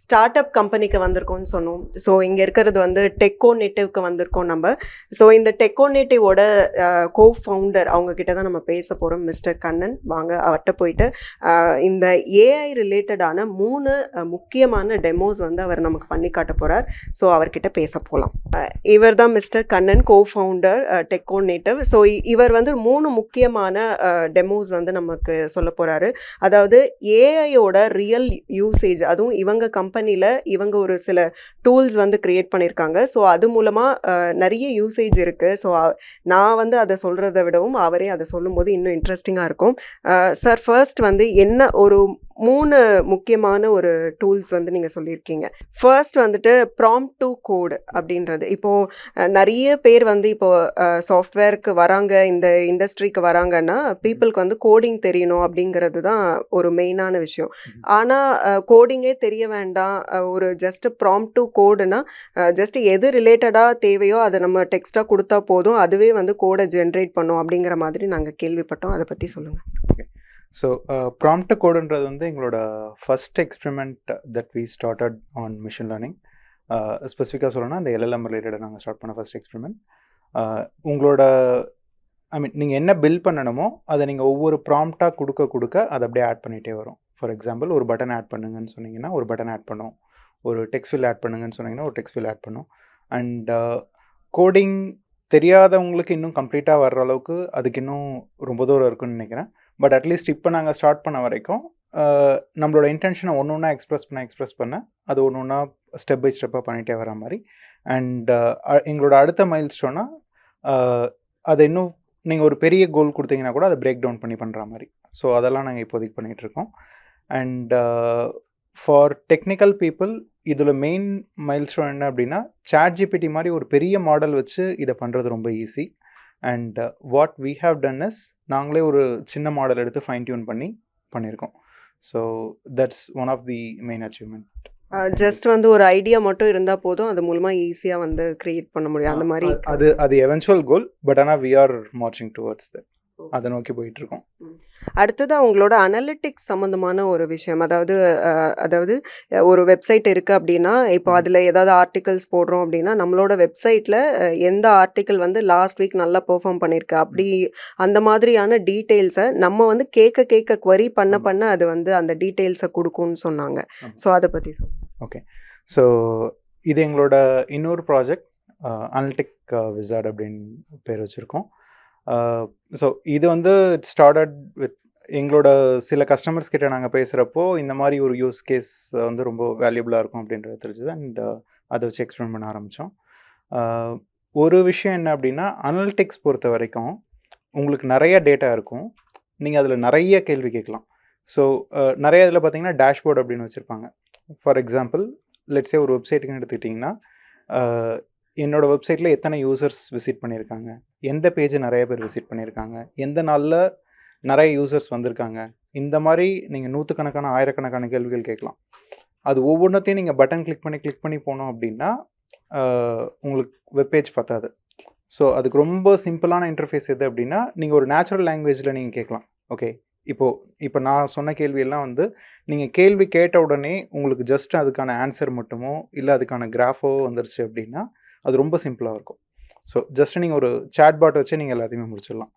Start up கம்பெனிக்கு வந்திருக்கோம்னு சொன்னோம். ஸோ இங்கே இருக்கிறது வந்து டெக்கோ நேட்டிவ்க்கு வந்திருக்கோம் நம்ம. ஸோ இந்த டெக்கோ நேட்டிவோட கோ ஃபவுண்டர் அவங்க கிட்ட தான் நம்ம பேச போகிறோம், மிஸ்டர் கண்ணன். வாங்க அவர்கிட்ட போயிட்டு இந்த ஏஐ ரிலேட்டடான 3 முக்கியமான டெமோஸ் வந்து அவர் நமக்கு பண்ணி காட்ட போகிறார். ஸோ அவர்கிட்ட பேச போகலாம். இவர் தான் mister Kannan, co founder Techo native. So இவர் வந்து 3 முக்கியமான டெமோஸ் வந்து நமக்கு சொல்ல போகிறாரு. அதாவது ஏஐயோட ரியல் யூசேஜ், அதுவும் இவங்க கம்பெனியில் இவங்க ஒரு சில டூல்ஸ் வந்து க்ரியேட் பண்ணியிருக்காங்க. ஸோ அது மூலமாக நிறைய யூசேஜ் இருக்குது. ஸோ நான் வந்து அதை சொல்கிறத விடவும் அவரே அதை சொல்லும்போது இன்னும் இன்ட்ரெஸ்டிங்காக இருக்கும். சார், ஃபர்ஸ்ட் வந்து என்ன ஒரு 3 முக்கியமான ஒரு டூல்ஸ் வந்து நீங்கள் சொல்லியிருக்கீங்க. ஃபர்ஸ்ட் வந்துட்டு ப்ராம்ப்ட் டு கோட் அப்படின்றது. இப்போது நிறைய பேர் வந்து இப்போது சாஃப்ட்வேருக்கு வராங்க, இந்த இண்டஸ்ட்ரிக்கு வராங்கன்னா பீப்புளுக்கு வந்து கோடிங் தெரியணும் அப்படிங்கிறது தான் ஒரு மெயினான விஷயம். ஆனால் கோடிங்கே தெரிய வேண்டாம், ஒரு ஜஸ்ட் ப்ராம்ப்ட் டு கோடுனா ஜஸ்ட் எது ரிலேட்டடாக தேவையோ அதை நம்ம டெக்ஸ்ட்டாக கொடுத்தா போதும், அதுவே வந்து கோடை ஜென்ரேட் பண்ணும் அப்படிங்கிற மாதிரி நாங்கள் கேள்விப்பட்டோம். அதை பற்றி சொல்லுங்கள். ஸோ ப்ராம்ப்ட் கோடுன்றது வந்து எங்களோட first experiment that we started on machine learning. ஸ்பெசிஃபிக்காக சொல்லணும்னா அந்த எல்எல்எம் ரிலேட்டடாக நாங்கள் ஸ்டார்ட் பண்ண ஃபஸ்ட் எக்ஸ்பெரிமெண்ட். உங்களோட நீங்கள் என்ன பில்ட் பண்ணணுமோ அதை நீங்கள் ஒவ்வொரு ப்ராம்ப்டாக கொடுக்க அதை அப்படியே ஆட் பண்ணிகிட்டே வரும். ஃபார் எக்ஸாம்பிள், ஒரு பட்டன் ஆட் பண்ணுங்கன்னு சொன்னீங்கன்னா ஒரு பட்டன் ஆட் பண்ணும், ஒரு டெக்ஸ்ட் ஃபில் ஆட் பண்ணுங்கன்னு சொன்னீங்கன்னா ஒரு டெக்ஸ்ட் ஃபில் ஆட் பண்ணும். அண்ட் கோடிங் தெரியாதவங்களுக்கு இன்னும் கம்ப்ளீட்டாக வர்ற அளவுக்கு அதுக்கு இன்னும் ரொம்ப தூரம் இருக்குன்னு நினைக்கிறேன். பட் அட்லீஸ்ட் இப்போ நாங்கள் ஸ்டார்ட் பண்ண வரைக்கும் நம்மளோட இன்டென்ஷனை ஒன்று ஒன்றா எக்ஸ்ப்ரெஸ் பண்ண அது ஒன்று ஒன்றா ஸ்டெப் பை ஸ்டெப்பாக பண்ணிகிட்டே வர மாதிரி. அண்ட் எங்களோட அடுத்த மைல் ஸ்டோனாக அதை இன்னும் நீங்கள் ஒரு பெரிய கோல் கொடுத்தீங்கன்னா கூட அதை பிரேக் டவுன் பண்ணி பண்ணுற மாதிரி. ஸோ அதெல்லாம் நாங்கள் இப்போதைக்கு பண்ணிகிட்ருக்கோம். அண்ட் ஃபார் டெக்னிக்கல் பீப்புள் இதில் மெயின் மைல் ஸ்டோன் என்ன அப்படின்னா, சாட் ஜிபிடி மாதிரி ஒரு பெரிய மாடல் வச்சு இதை பண்ணுறது ரொம்ப easy. And what we have done is, நாங்களே ஒரு சின்ன மாடல் எடுத்து ஃபைன் டியூன் பண்ணியிருக்கோம். So that's one of the main achievement. Just வந்து ஒரு ஐடியா மட்டும் இருந்தால் போதும், அது மூலமாக ஈஸியாக வந்து க்ரியேட் பண்ண முடியும் அந்த மாதிரி. அது எவென்ச்சுவல் கோல். பட் ஆனால் we are marching towards that. அதை நோக்கி போயிட்டுருக்கோம். அடுத்தது அவங்களோட அனலிட்டிக்ஸ் சம்மந்தமான ஒரு விஷயம். அதாவது ஒரு வெப்சைட் இருக்குது அப்படின்னா, இப்போ அதில் ஏதாவது ஆர்டிகல்ஸ் போடுறோம் அப்படின்னா நம்மளோட வெப்சைட்டில் எந்த ஆர்டிக்கல் வந்து லாஸ்ட் வீக் நல்லா பெர்ஃபார்ம் பண்ணியிருக்கு அப்படி அந்த மாதிரியான டீட்டெயில்ஸை நம்ம வந்து கேட்க குவரி பண்ண அது வந்து அந்த டீட்டெயில்ஸை கொடுக்கும்னு சொன்னாங்க. ஸோ அதை பற்றி சொல்லுங்கள். ஓகே. ஸோ இது எங்களோட இன்னொரு ப்ராஜெக்ட், அனலிட்டிக் விசார்ட் அப்படின்னு பேர் வச்சுருக்கோம். ஸோ இது வந்து ஸ்டார்டட் வித் எங்களோட சில கஸ்டமர்ஸ் கிட்ட நாங்கள் பேசுகிறப்போ இந்த மாதிரி ஒரு யூஸ் கேஸ் வந்து ரொம்ப வேல்யூபிளாக இருக்கும் அப்படின்றது தெரிஞ்சது. அண்ட் அதை வச்சு எக்ஸ்பிளைன் பண்ண ஆரம்பித்தோம். ஒரு விஷயம் என்ன அப்படின்னா, அனலிட்டிக்ஸ் பொறுத்த வரைக்கும் உங்களுக்கு நிறைய டேட்டா இருக்கும், நீங்கள் அதில் நிறைய கேள்வி கேட்கலாம். ஸோ நிறைய இதில் பார்த்தீங்கன்னா டேஷ்போர்ட் அப்படின்னு வச்சுருப்பாங்க. ஃபார் எக்ஸாம்பிள், லெட்ஸே ஒரு வெப்சைட்டுக்குன்னு எடுத்துக்கிட்டிங்கன்னா, என்னோடய வெப்சைட்டில் எத்தனை யூசர்ஸ் விசிட் பண்ணியிருக்காங்க, எந்த பேஜை நிறைய பேர் விசிட் பண்ணியிருக்காங்க, எந்த நாளில் நிறைய யூசர்ஸ் வந்திருக்காங்க, இந்த மாதிரி நீங்கள் நூற்றுக்கணக்கான ஆயிரக்கணக்கான கேள்விகள் கேட்கலாம். அது ஒவ்வொன்றத்தையும் நீங்கள் பட்டன் கிளிக் பண்ணி போனோம் அப்படின்னா உங்களுக்கு வெப்பேஜ் பத்தாது. ஸோ அதுக்கு ரொம்ப சிம்பிளான இன்டர்ஃபேஸ் எது அப்படின்னா, நீங்கள் ஒரு நேச்சுரல் லாங்குவேஜில் நீங்கள் கேட்கலாம். ஓகே, இப்போ நான் சொன்ன கேள்வியெல்லாம் வந்து நீங்கள் கேள்வி கேட்ட உடனே உங்களுக்கு ஜஸ்ட் அதுக்கான ஆன்சர் மட்டுமோ இல்லை அதுக்கான கிராஃபோ வந்துருச்சு அப்படின்னா அது ரொம்ப சிம்பிளாக இருக்கும். ஸோ ஜஸ்ட் நீங்கள் ஒரு சாட் பாட் வச்சு நீங்கள் எல்லாத்தையுமே முடிச்சிடலாம்.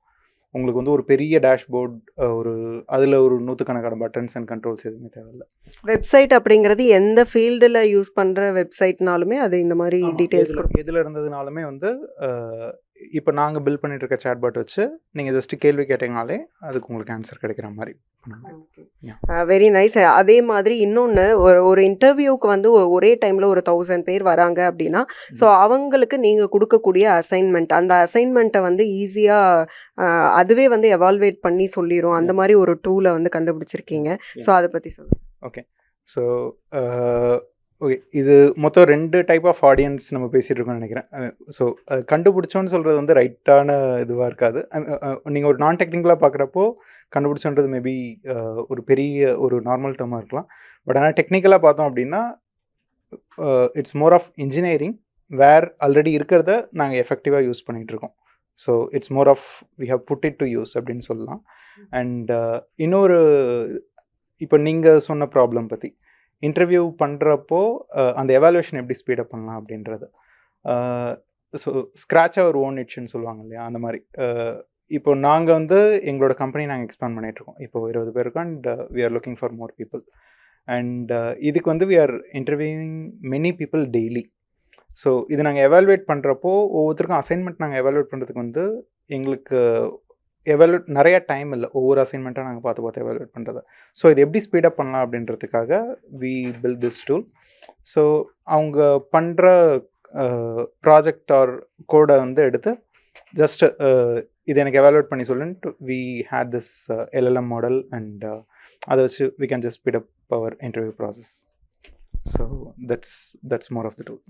உங்களுக்கு வந்து ஒரு பெரிய டேஷ்போர்ட், அதில் ஒரு நூற்றுக்கணக்கான பட்டன்ஸ் அண்ட் கண்ட்ரோல்ஸ் எதுவுமே தேவையில்லை. வெப்சைட் அப்படிங்கிறது எந்த ஃபீல்டில் யூஸ் பண்ணுற வெப்சைட்னாலுமே அது இந்த மாதிரி டீட்டெயில்ஸ் எதில் இருந்ததுனாலுமே வந்து இப்போ நாங்கள் பில்ட் பண்ணிட்டு இருக்க சாட் பாட் வச்சு நீங்கள் ஜஸ்ட் கேள்வி கேட்டீங்கனாலே அதுக்கு உங்களுக்கு ஆன்சர் கிடைக்கிற மாதிரி. Very nice. அதே மாதிரி இன்னொன்று, ஒரு இன்டர்வியூக்கு வந்து ஒரே டைமில் ஒரு 1000 பேர் வராங்க அப்படின்னா, ஸோ அவங்களுக்கு நீங்கள் கொடுக்கக்கூடிய அசைன்மெண்ட், அந்த அசைன்மெண்ட்டை வந்து ஈஸியாக அதுவே வந்து எவால்வேட் பண்ணி சொல்லிடும். அந்த மாதிரி ஒரு டூலை வந்து கண்டுபிடிச்சிருக்கீங்க. ஸோ அதை பற்றி சொல்லுங்கள். ஓகே. ஸோ ஓகே, இது மொத்தம் 2 டைப் ஆஃப் ஆடியன்ஸ் நம்ம பேசிகிட்டு இருக்கோம்னு நினைக்கிறேன். ஸோ கண்டுபிடிச்சோன்னு சொல்கிறது வந்து ரைட்டான இதுவாக இருக்காது. நீங்கள் ஒரு நான் டெக்னிக்கலாக பார்க்குறப்போ கண்டுபிடிச்சோன்றது மேபி ஒரு பெரிய ஒரு நார்மல் டேர்மாக இருக்கலாம். பட் ஆனால் டெக்னிக்கலாக பார்த்தோம் அப்படின்னா it's more of engineering, where already இருக்கிறத நாங்கள் எஃபெக்டிவாக யூஸ் பண்ணிகிட்ருக்கோம். So it's more of we how put it to use அப்படின்னு சொல்லலாம். அண்ட் இன்னொரு, இப்போ நீங்கள் சொன்ன ப்ராப்ளம் பற்றி, இன்டர்வியூ பண்ணுறப்போ அந்த எவாலுவேஷன் எப்படி ஸ்பீடப் பண்ணலாம் அப்படின்றது. ஸோ ஸ்க்ராட்ச் அவர் ஓன் இட்ஸ்ன்னு சொல்லுவாங்க இல்லையா, அந்த மாதிரி. இப்போ நாங்கள் வந்து எங்களோட கம்பெனி நாங்கள் எக்ஸ்பேண்ட் பண்ணிகிட்ருக்கோம். இப்போ 20 பேர் இருக்கோம். And we are looking for more people. And இதுக்கு வந்து we are interviewing many people daily. So இது நாங்கள் எவாலுவேட் பண்ணுறப்போ ஒவ்வொருத்தருக்கும் அசைன்மெண்ட் நாங்கள் எவாலுவேட் பண்ணுறதுக்கு வந்து எங்களுக்கு நிறையா டைம் இல்லை. ஒவ்வொரு அசைன்மெண்ட்டாக நாங்கள் பார்த்து எவாலுவேட் பண்ணுறது. ஸோ இது எப்படி ஸ்பீடப் பண்ணலாம் அப்படின்றதுக்காக we build this tool. So அவங்க பண்ணுற ப்ராஜெக்ட் ஆர் கோடை வந்து எடுத்து ஜஸ்ட் இது எனக்கு எவாலுவேட் பண்ணி சொல்லுன்ட்டு we had this LLM model. And அதை வச்சு we can just speed up our interview process. So that's more of the tool.